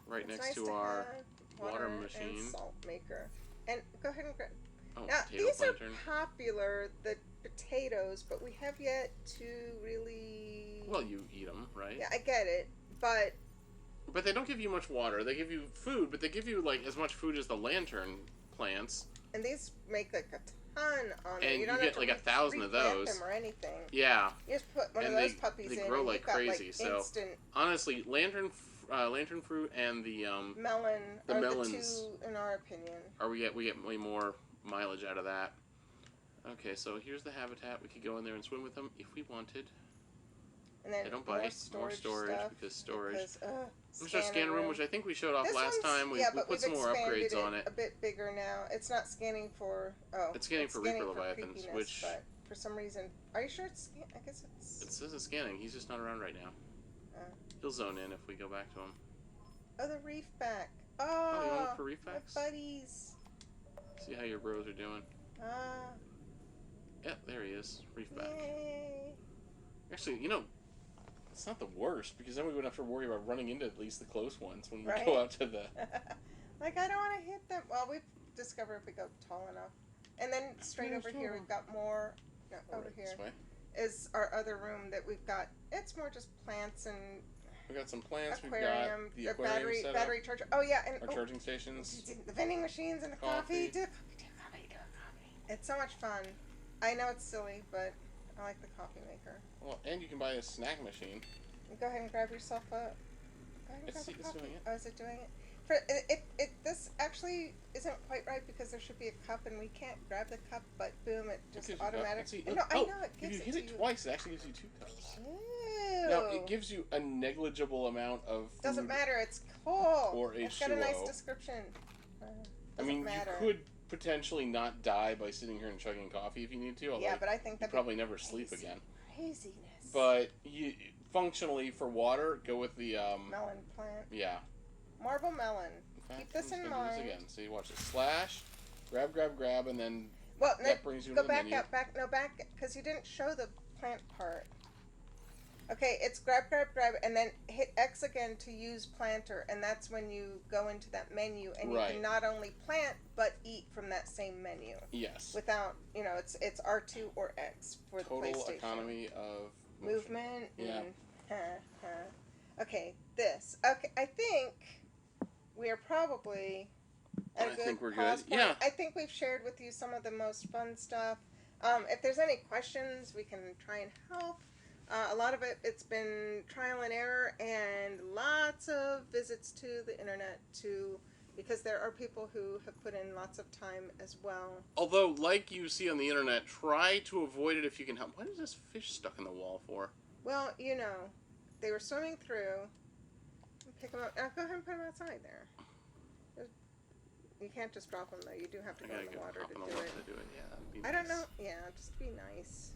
[SPEAKER 1] Right
[SPEAKER 2] it's
[SPEAKER 1] next
[SPEAKER 2] nice
[SPEAKER 1] to our
[SPEAKER 2] water
[SPEAKER 1] machine.
[SPEAKER 2] And salt maker. And go ahead and grab.
[SPEAKER 1] Oh,
[SPEAKER 2] now these
[SPEAKER 1] lantern.
[SPEAKER 2] are popular, the potatoes, but we have yet to really.
[SPEAKER 1] Well, you eat them, right?
[SPEAKER 2] Yeah, I get it, but.
[SPEAKER 1] But they don't give you much water. They give you food, but they give you like as much food as the lantern plants.
[SPEAKER 2] And these make like a ton on it.
[SPEAKER 1] And
[SPEAKER 2] you don't
[SPEAKER 1] get like 1,000 of those.
[SPEAKER 2] Them or anything.
[SPEAKER 1] Yeah.
[SPEAKER 2] You just put one of those puppies in.
[SPEAKER 1] They grow like crazy. So
[SPEAKER 2] instant...
[SPEAKER 1] honestly, lantern fruit and the
[SPEAKER 2] melon
[SPEAKER 1] the
[SPEAKER 2] are
[SPEAKER 1] melons,
[SPEAKER 2] the two, in our opinion.
[SPEAKER 1] We get way more mileage out of that. Okay, so here's the habitat. We could go in there and swim with them if we wanted.
[SPEAKER 2] And then
[SPEAKER 1] they don't bite. More storage because storage. There's our scanner room, which I think we showed off last time. We put some more upgrades on it.
[SPEAKER 2] A bit bigger now. It's not scanning for.
[SPEAKER 1] It's scanning for Reaper Leviathans, which.
[SPEAKER 2] But for some reason, are you sure it's? I guess it's.
[SPEAKER 1] It says it's scanning. He's just not around right now. He'll zone in if we go back to him.
[SPEAKER 2] Oh, the reef back.
[SPEAKER 1] Oh, you want to look for reef backs?
[SPEAKER 2] My buddies.
[SPEAKER 1] See how your bros are doing. Yeah, there he is. Reef back.
[SPEAKER 2] Yay.
[SPEAKER 1] Actually, it's not the worst, because then we wouldn't have to worry about running into at least the close ones when we
[SPEAKER 2] right.
[SPEAKER 1] go out to the...
[SPEAKER 2] Like, I don't want to hit them. Well, we've discovered if we go tall enough. And then straight over here, we've got more... No, over here is our other room that we've got. It's more just plants and...
[SPEAKER 1] We got some plants.
[SPEAKER 2] Aquarium,
[SPEAKER 1] we've got the aquarium
[SPEAKER 2] battery charger. Oh, yeah. And
[SPEAKER 1] our charging stations.
[SPEAKER 2] The vending machines and the coffee. Do coffee. It's so much fun. I know it's silly, but... I like the coffee maker.
[SPEAKER 1] Well, and you can buy a snack machine.
[SPEAKER 2] Go ahead and grab yourself a.
[SPEAKER 1] It's doing it.
[SPEAKER 2] Oh, is it doing it? This actually isn't quite right because there should be a cup and we can't grab the cup, but boom, it just automatically. No, I know it gives
[SPEAKER 1] if you hit it twice, it actually gives you 2 cups.
[SPEAKER 2] Ew.
[SPEAKER 1] Now it gives you a negligible amount of food.
[SPEAKER 2] Doesn't matter. It's cool.
[SPEAKER 1] Or H2O.
[SPEAKER 2] It's got a nice description.
[SPEAKER 1] Doesn't
[SPEAKER 2] matter.
[SPEAKER 1] You could potentially not die by sitting here and chugging coffee if you need to.
[SPEAKER 2] Yeah, but I think that
[SPEAKER 1] probably never sleep again.
[SPEAKER 2] Craziness.
[SPEAKER 1] But functionally for water, go with the
[SPEAKER 2] melon plant.
[SPEAKER 1] Yeah.
[SPEAKER 2] Marble melon.
[SPEAKER 1] Okay,
[SPEAKER 2] Keep this in mind.
[SPEAKER 1] This again. So you watch it. Slash, grab, and then
[SPEAKER 2] that
[SPEAKER 1] brings you
[SPEAKER 2] to
[SPEAKER 1] the menu.
[SPEAKER 2] Back, because you didn't show the plant part. Okay, it's grab, and then hit X again to use planter, and that's when you go into that menu, and you can not only plant, but eat from that same menu.
[SPEAKER 1] Yes.
[SPEAKER 2] Without, it's R2 or X for the PlayStation.
[SPEAKER 1] Total economy of
[SPEAKER 2] movement.
[SPEAKER 1] Yeah.
[SPEAKER 2] Okay, this. Okay, I think we are probably at a good
[SPEAKER 1] think we're
[SPEAKER 2] pause
[SPEAKER 1] good.
[SPEAKER 2] point.
[SPEAKER 1] Yeah.
[SPEAKER 2] I think we've shared with you some of the most fun stuff. If there's any questions, we can try and help. A lot of it's been trial and error and lots of visits to the internet because there are people who have put in lots of time as well.
[SPEAKER 1] Although, like you see on the internet, try to avoid it if you can help. What is this fish stuck in the wall for?
[SPEAKER 2] Well, they were swimming through. Pick them up. Now go ahead and put them outside there. You can't just drop them, though. You do have to go in the water to do it.
[SPEAKER 1] Yeah, that'd be
[SPEAKER 2] I don't know. Yeah, just be nice.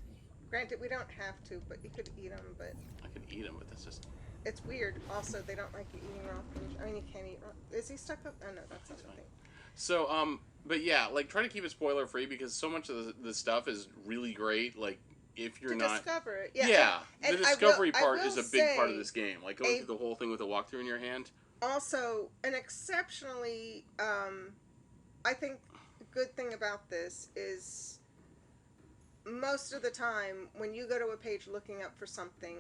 [SPEAKER 2] Granted, we don't have to, but you could eat them, but...
[SPEAKER 1] I could eat them, but that's just...
[SPEAKER 2] It's weird, also, they don't like you eating raw fish. I mean, you can't eat raw... Is he stuck up? Oh, no, that's not the thing.
[SPEAKER 1] So, but yeah, like, try to keep it spoiler-free, because so much of the stuff is really great, like, if you're not...
[SPEAKER 2] discover it.
[SPEAKER 1] Yeah,
[SPEAKER 2] and
[SPEAKER 1] the discovery part is a big
[SPEAKER 2] say,
[SPEAKER 1] part of this game. Like, going through the whole thing with a walkthrough in your hand.
[SPEAKER 2] also, an exceptionally, I think, good thing about this is most of the time when you go to a page looking up for something,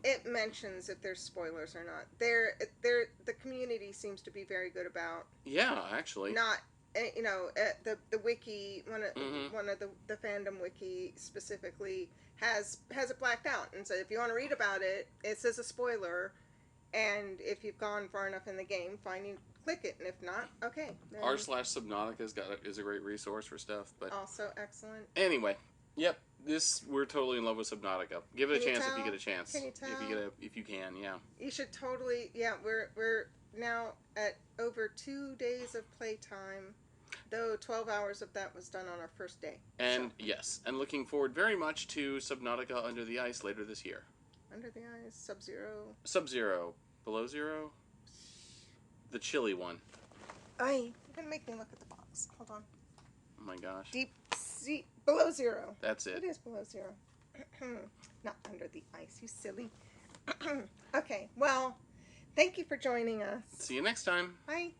[SPEAKER 2] it mentions if there's spoilers or not. The community seems to be very good about.
[SPEAKER 1] Yeah, actually.
[SPEAKER 2] Not, the wiki,
[SPEAKER 1] Mm-hmm.
[SPEAKER 2] one of the fandom wiki specifically has it blacked out, and so if you want to read about it, it says a spoiler, and if you've gone far enough in the game, fine, you click it, and if not, okay.
[SPEAKER 1] r/Subnautica is a great resource for stuff, but
[SPEAKER 2] Also excellent.
[SPEAKER 1] anyway, yep. We're totally in love with Subnautica. Give it a chance if you get a chance.
[SPEAKER 2] Can you tell?
[SPEAKER 1] If you can, yeah.
[SPEAKER 2] You should totally. Yeah, we're now at over 2 days of playtime, though 12 hours of that was done on our first day.
[SPEAKER 1] And yes, and looking forward very much to Subnautica Under the Ice later this year.
[SPEAKER 2] Under the Ice, Sub-Zero.
[SPEAKER 1] Sub-Zero, Below Zero, the chilly one.
[SPEAKER 2] You're gonna make me look at the box. Hold on.
[SPEAKER 1] Oh my gosh.
[SPEAKER 2] Deep sea, Below Zero.
[SPEAKER 1] That's it.
[SPEAKER 2] It is Below Zero. Not Under the Ice, you silly. Okay, well, thank you for joining us.
[SPEAKER 1] See you next time.
[SPEAKER 2] Bye.